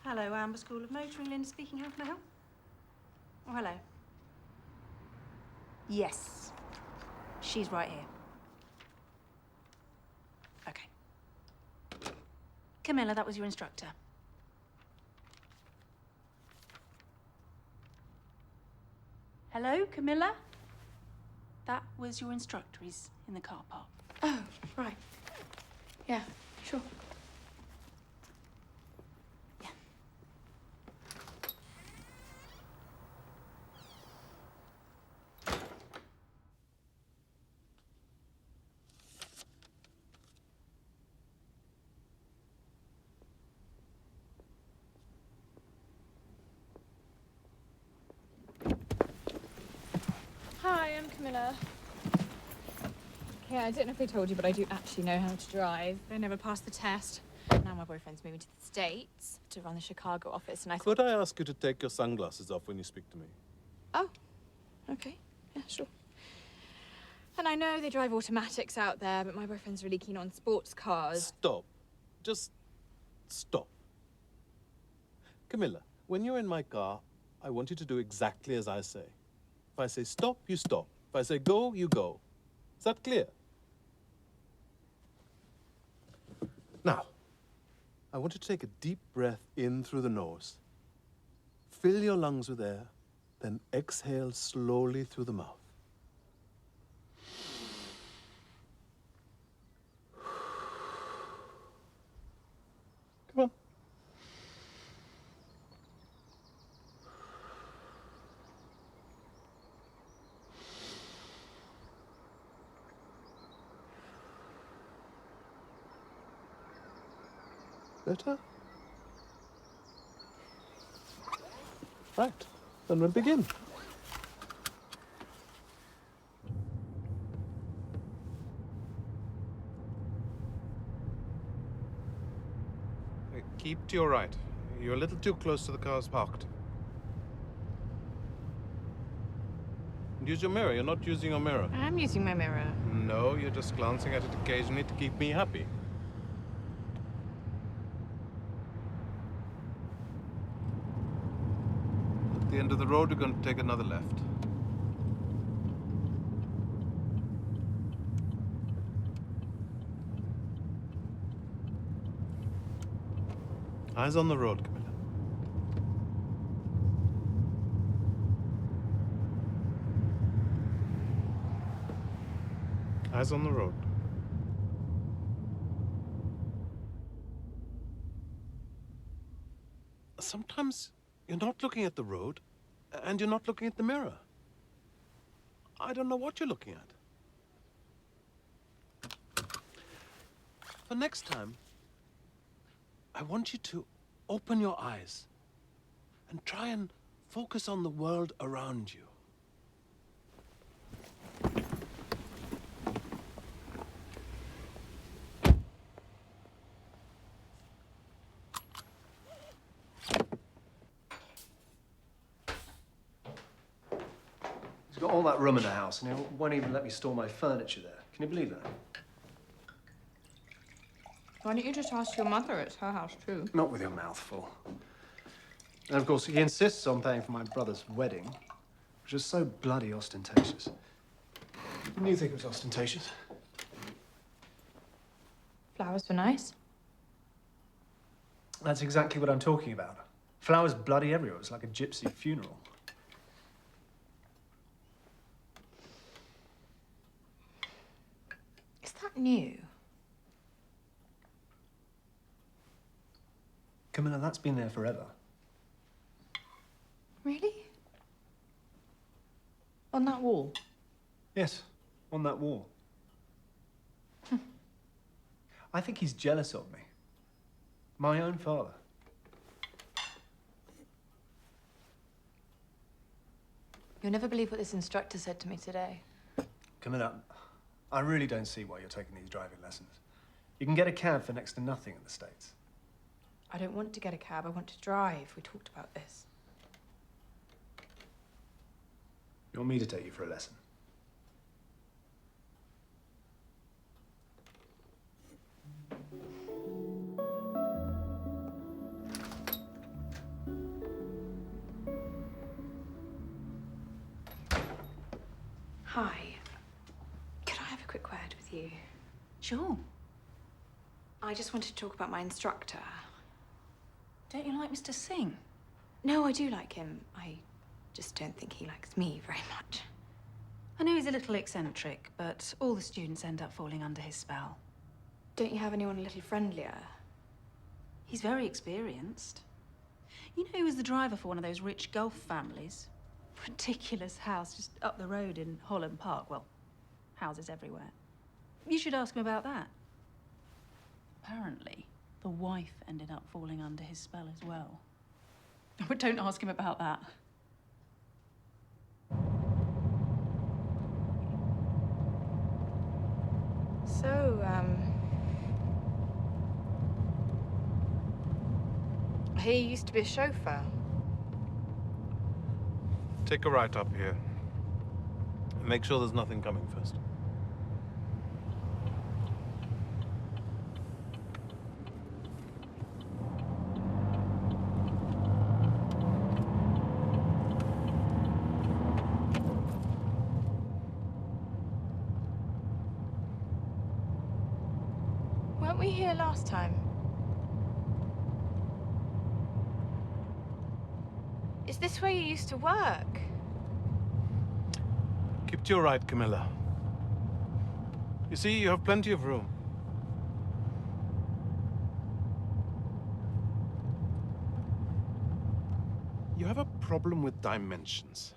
Hello, Amber School of Motoring. Linda speaking. How can I help? Oh, hello. Yes. She's right here. Okay. Camilla, that was your instructor. Hello, Camilla? That was your instructor. He's in the car park. Oh, right. Yeah, sure. Hi, I'm Camilla. Yeah, I don't know if they told you, but I do actually know how to drive. I never passed the test. Now my boyfriend's moving to the States to run the Chicago office, and I thought... Could I ask you to take your sunglasses off when you speak to me? Oh, okay. Yeah, sure. And I know they drive automatics out there, but my boyfriend's really keen on sports cars. Stop. Just stop. Camilla, when you're in my car, I want you to do exactly as I say. If I say stop, you stop. If I say go, you go. Is that clear? Now, I want you to take a deep breath in through the nose. Fill your lungs with air, then exhale slowly through the mouth. Come on. Better? Right, then we'll begin. Keep to your right. You're a little too close to the cars parked. Use your mirror. You're not using your mirror. I'm using my mirror. No, you're just glancing at it occasionally to keep me happy. At the end of the road, we're going to take another left. Eyes on the road, Camilla. Eyes on the road. Sometimes you're not looking at the road, and you're not looking at the mirror. I don't know what you're looking at. For next time, I want you to open your eyes and try and focus on the world around you. He's got all that room in the house, and he won't even let me store my furniture there. Can you believe that? Why don't you just ask your mother? It's her house, too. Not with your mouth full. And of course, he insists on paying for my brother's wedding, which is so bloody ostentatious. Didn't you think it was ostentatious? Flowers were nice. That's exactly what I'm talking about. Flowers bloody everywhere. It's like a gypsy funeral. Is that new? Camilla, that's been there forever. Really? On that wall? Yes, on that wall. I think he's jealous of me. My own father. You'll never believe what this instructor said to me today. Camilla, I really don't see why you're taking these driving lessons. You can get a cab for next to nothing in the States. I don't want to get a cab. I want to drive. We talked about this. You want me to take you for a lesson? Hi. Could I have a quick word with you? Sure. I just wanted to talk about my instructor. Don't you like Mr. Singh? No, I do like him. I just don't think he likes me very much. I know he's a little eccentric, but all the students end up falling under his spell. Don't you have anyone a little friendlier? He's very experienced. You know, he was the driver for one of those rich Gulf families. Ridiculous house just up the road in Holland Park. Well, houses everywhere. You should ask him about that. Apparently, the wife ended up falling under his spell as well. But don't ask him about that. So, he used to be a chauffeur. Take a right up here. Make sure there's nothing coming first. Weren't we here last time? Is this where you used to work? Keep to your right, Camilla. You see, you have plenty of room. You have a problem with dimensions.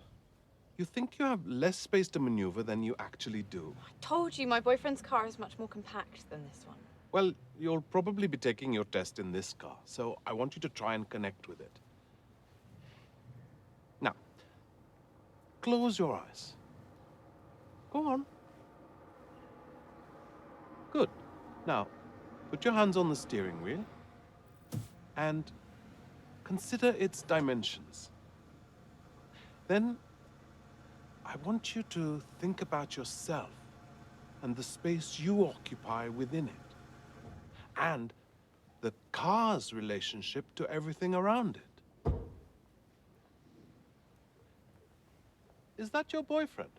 You think you have less space to maneuver than you actually do. I told you, my boyfriend's car is much more compact than this one. Well, you'll probably be taking your test in this car, so I want you to try and connect with it. Now, close your eyes. Go on. Good. Now, put your hands on the steering wheel and consider its dimensions. Then, I want you to think about yourself and the space you occupy within it, and the car's relationship to everything around it. Is that your boyfriend?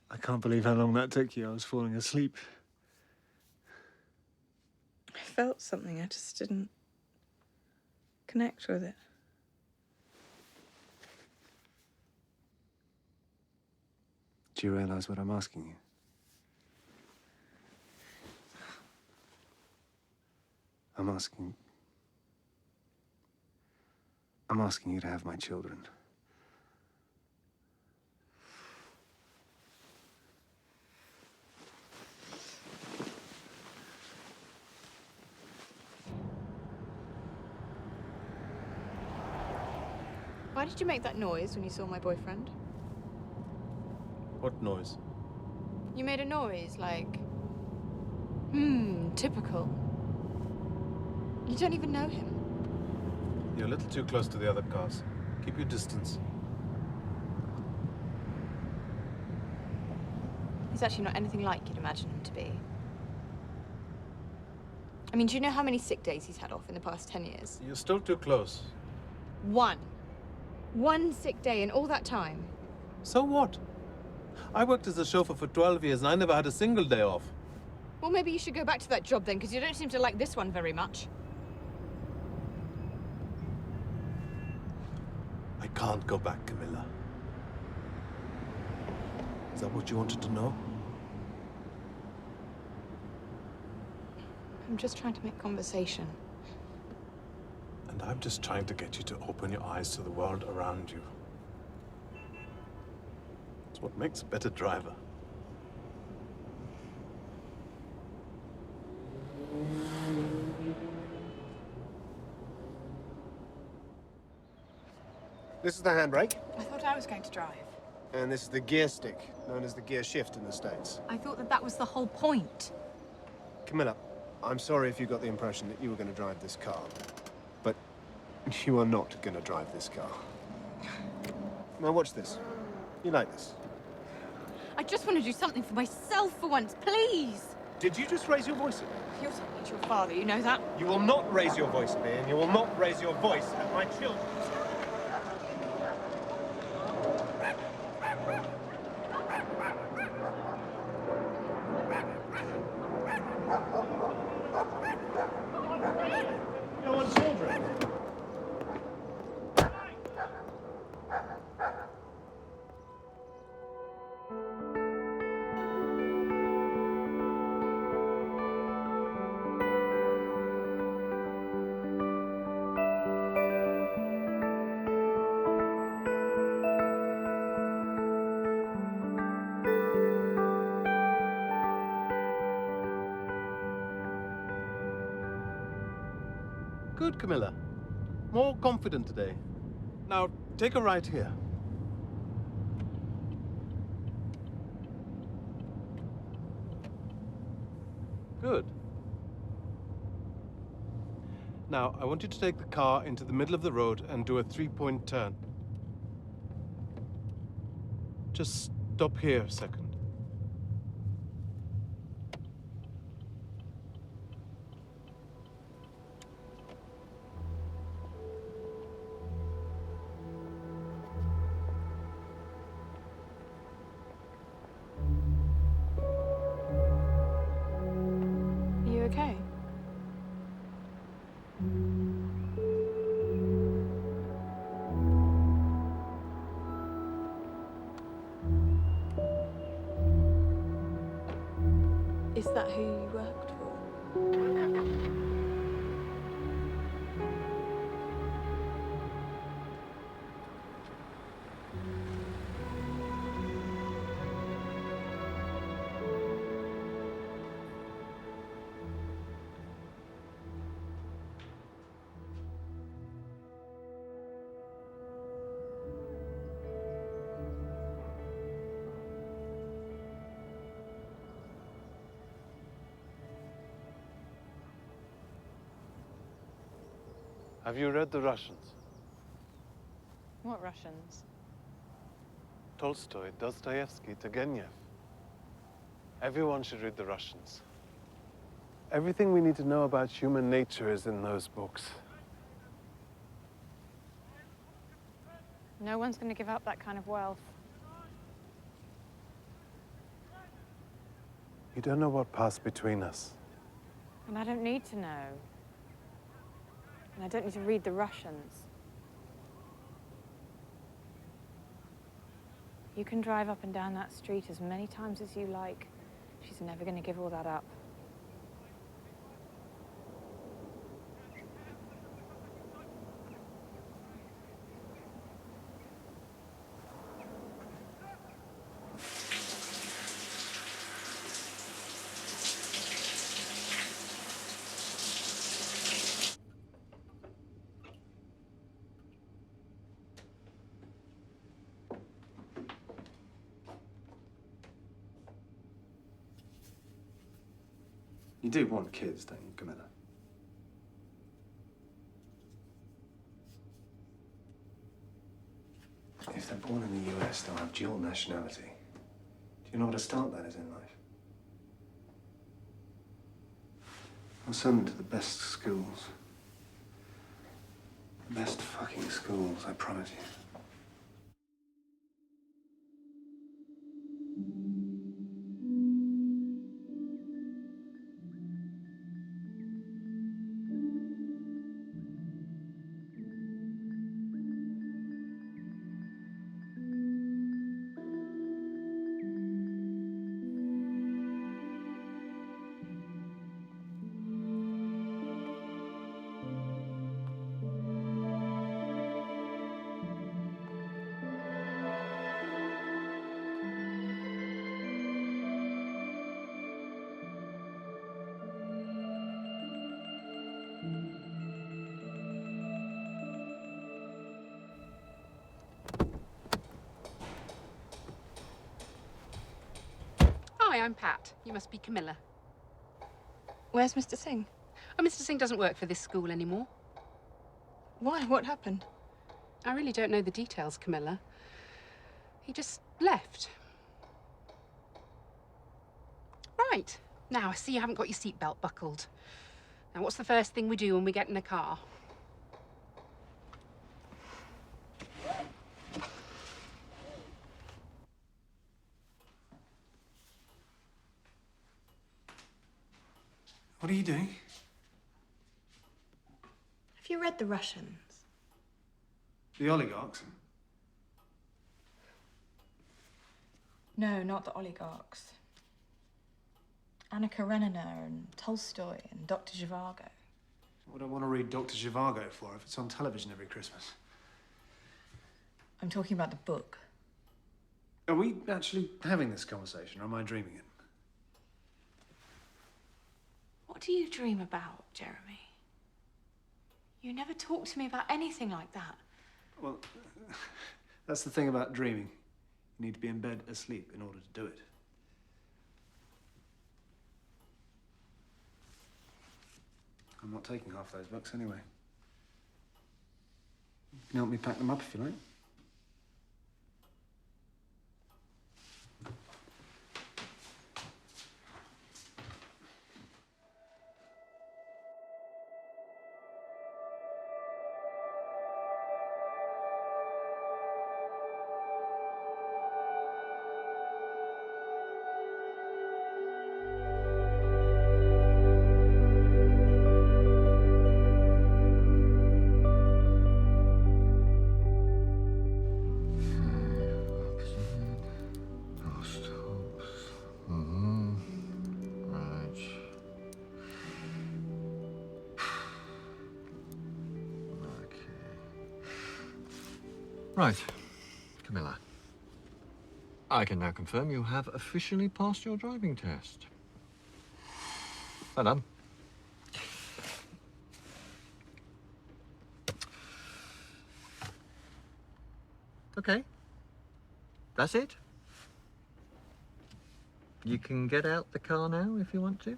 I can't believe how long that took you. I was falling asleep. I felt something, I just didn't connect with it. Do you realize what I'm asking you? I'm asking you to have my children. Why did you make that noise when you saw my boyfriend? What noise? You made a noise like, typical. You don't even know him. You're a little too close to the other cars. Keep your distance. He's actually not anything like you'd imagine him to be. I mean, do you know how many sick days he's had off in the past 10 years? You're still too close. One. One sick day in all that time. So what? I worked as a chauffeur for 12 years and I never had a single day off. Well, maybe you should go back to that job then, because you don't seem to like this one very much. I can't go back, Camilla. Is that what you wanted to know? I'm just trying to make conversation. And I'm just trying to get you to open your eyes to the world around you. It's what makes a better driver. This is the handbrake, I thought I was going to drive. and this is the gear stick, known as the gear shift in the States. I thought that that was the whole point. Camilla, I'm sorry if you got the impression that you were going to drive this car, but you are not going to drive this car. Now watch this. You like this? I just want to do something for myself for once, please. Did you just raise your voice at me? You're talking to your father, you know that? You will not raise your voice at me, and you will not raise your voice at my children. You don't want children? Good, Camilla. More confident today. Now, take a right here. Good. Now, I want you to take the car into the middle of the road and do a 3-point turn. Just stop here a second. Are you okay? Is that who you worked for? Have you read the Russians? What Russians? Tolstoy, Dostoevsky, Turgenev. Everyone should read the Russians. Everything we need to know about human nature is in those books. No one's going to give up that kind of wealth. You don't know what passed between us. And I don't need to know. And I don't need to read the Russians. You can drive up and down that street as many times as you like. She's never going to give all that up. You do want kids, don't you, Camilla? If they're born in the US, they'll have dual nationality. Do you know what a start that is in life? I'll send them to the best schools. The best fucking schools, I promise you. I'm Pat. You must be Camilla. Where's Mr. Singh? Oh, Mr. Singh doesn't work for this school anymore. Why? What happened? I really don't know the details, Camilla. He just left. Right. Now, I see you haven't got your seatbelt buckled. Now, what's the first thing we do when we get in a car? What are you doing? Have you read The Russians? The oligarchs? No, not the oligarchs. Anna Karenina and Tolstoy and Dr. Zhivago. What do I want to read Dr. Zhivago for if it's on television every Christmas? I'm talking about the book. Are we actually having this conversation, or am I dreaming it? What do you dream about, Jeremy? You never talk to me about anything like that. Well, that's the thing about dreaming. You need to be in bed asleep in order to do it. I'm not taking half those books anyway. You can help me pack them up if you like. Right, Camilla. I can now confirm you have officially passed your driving test. Well done. Okay. That's it. You can get out the car now if you want to.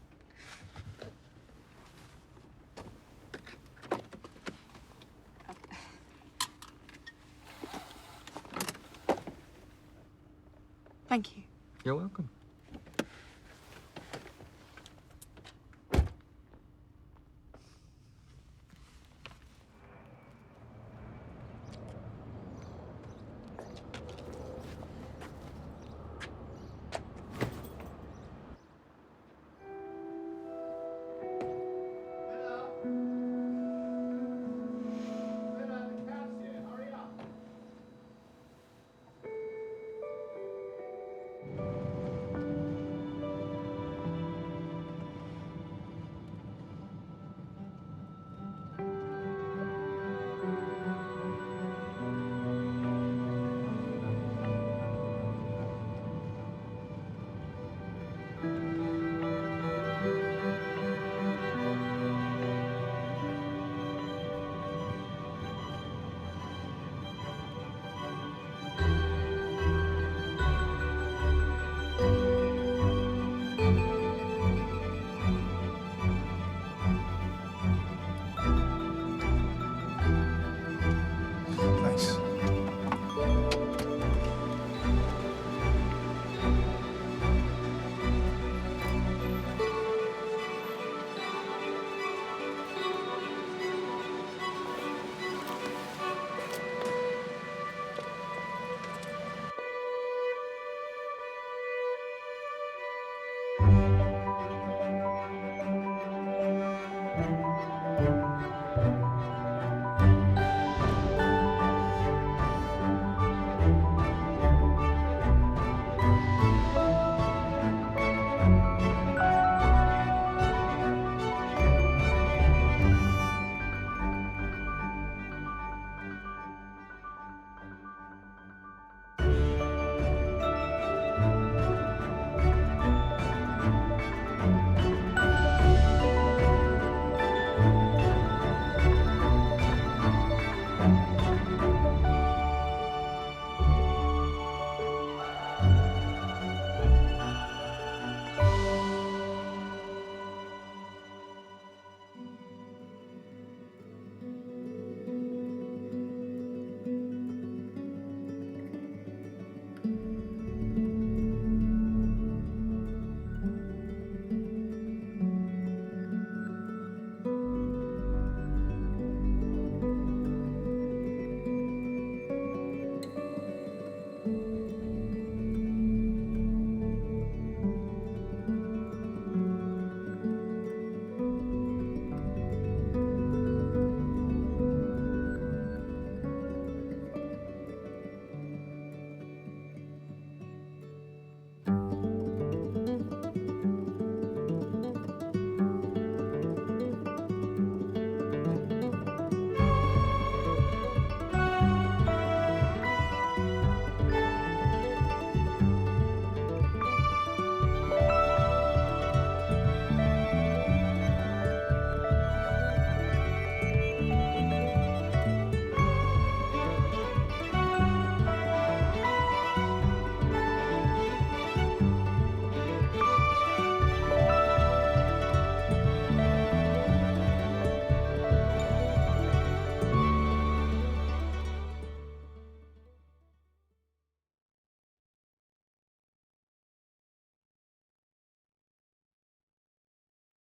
Thank you. You're welcome.